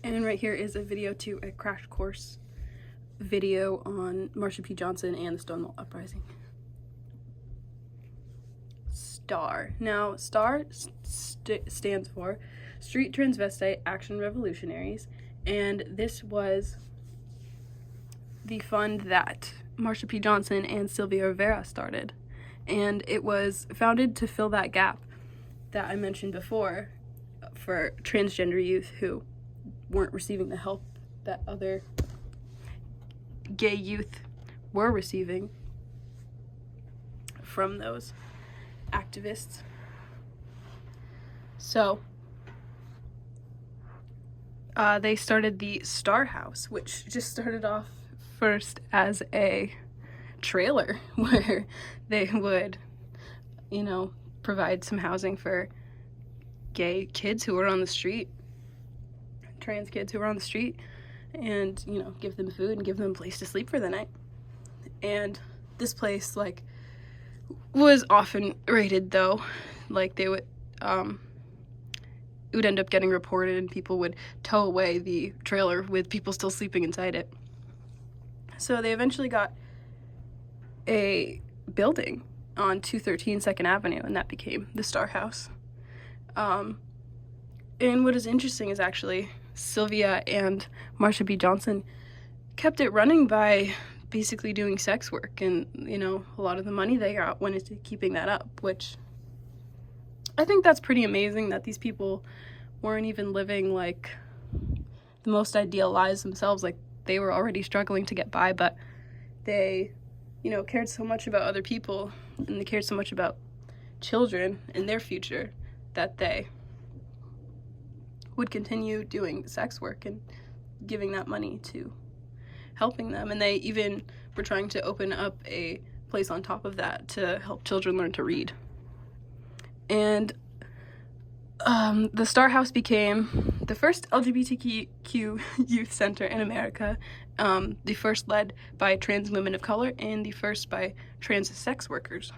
And right here is a video to a crash course video on Marsha P. Johnson and the Stonewall Uprising. STAR. Now, STAR stands for Street Transvestite Action Revolutionaries, and this was the fund that Marsha P. Johnson and Sylvia Rivera started. And it was founded to fill that gap that I mentioned before for transgender youth who weren't receiving the help that other gay youth were receiving from those activists. So they started the Star House, which just started off first as a trailer where they would, provide some housing for gay kids who were on the street, trans kids who were on the street, and, give them food and give them a place to sleep for the night. And this place, was often raided, though. They would, it would end up getting reported and people would tow away the trailer with people still sleeping inside it. So they eventually got a building on 213 2nd Avenue, and that became the Star House. And what is interesting is actually Sylvia and Marsha P. Johnson kept it running by basically doing sex work, and, a lot of the money they got went into keeping that up, which I think that's pretty amazing that these people weren't even living, the most ideal lives themselves. They were already struggling to get by, but they, cared so much about other people, and they cared so much about children and their future that they would continue doing sex work and giving that money to helping them. And they even were trying to open up a place on top of that to help children learn to read. And the Star House became the first LGBTQ youth center in America, the first led by trans women of color, and the first by trans sex workers.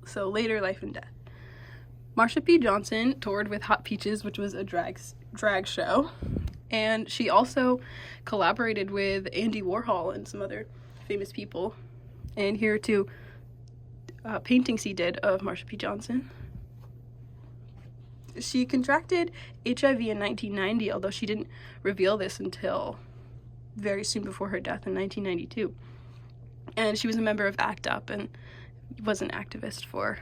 So later, life and death. Marsha P. Johnson toured with Hot Peaches, which was a drag show, and she also collaborated with Andy Warhol and some other famous people. And here are two paintings he did of Marsha P. Johnson. She contracted HIV in 1990, although she didn't reveal this until very soon before her death in 1992. And she was a member of ACT UP and was an activist for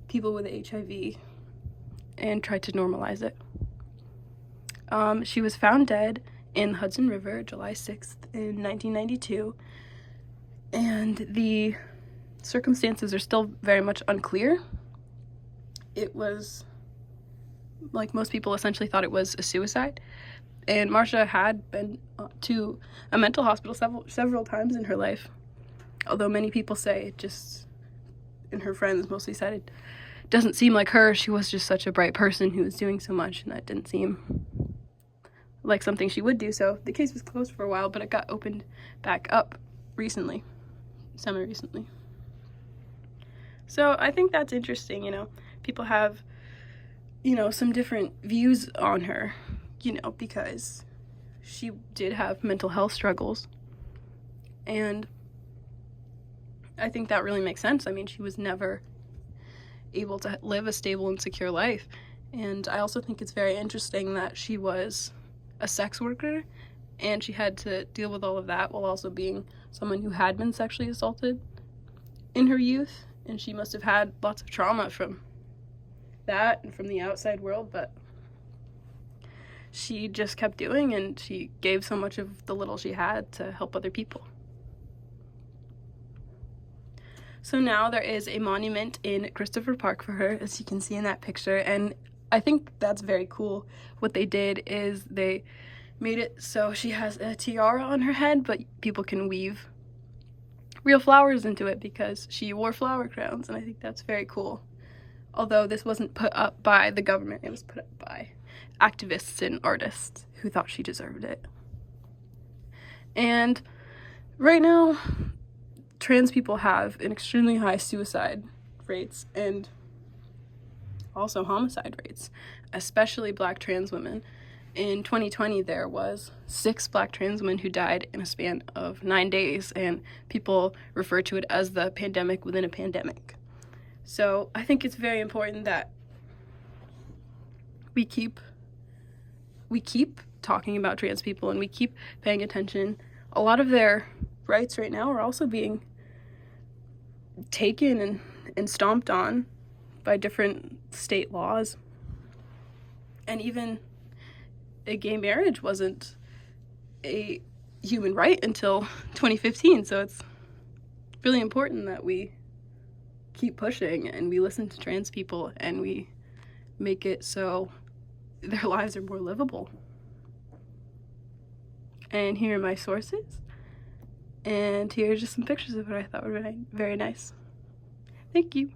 people with HIV and tried to normalize it. She was found dead in the Hudson River July 6th in 1992, and the circumstances are still very much unclear. It was, most people essentially thought it was a suicide, and Marsha had been to a mental hospital several times in her life, although many people say it just, and her friends mostly said it doesn't seem like her. She was just such a bright person who was doing so much, and that didn't seem like something she would do. So the case was closed for a while, but it got opened back up recently, semi-recently. So I think that's interesting, people have, some different views on her, because she did have mental health struggles, and I think that really makes sense. I mean, she was never able to live a stable and secure life. And I also think it's very interesting that she was a sex worker and she had to deal with all of that while also being someone who had been sexually assaulted in her youth. And she must have had lots of trauma from that and from the outside world, but she just kept doing, and she gave so much of the little she had to help other people. So now there is a monument in Christopher Park for her, as you can see in that picture, and I think that's very cool. What they did is they made it so she has a tiara on her head, but people can weave real flowers into it because she wore flower crowns, and I think that's very cool. Although this wasn't put up by the government, it was put up by activists and artists who thought she deserved it. And right now, trans people have an extremely high suicide rates, and also homicide rates, especially Black trans women. In 2020, there was 6 Black trans women who died in a span of 9 days, and people refer to it as the pandemic within a pandemic. So I think it's very important that we keep talking about trans people, and we keep paying attention. A lot of their rights right now are also being taken and stomped on by different state laws. And even a gay marriage wasn't a human right until 2015. So it's really important that we keep pushing and we listen to trans people and we make it so their lives are more livable. And here are my sources. And here are just some pictures of what I thought were very, very nice. Thank you.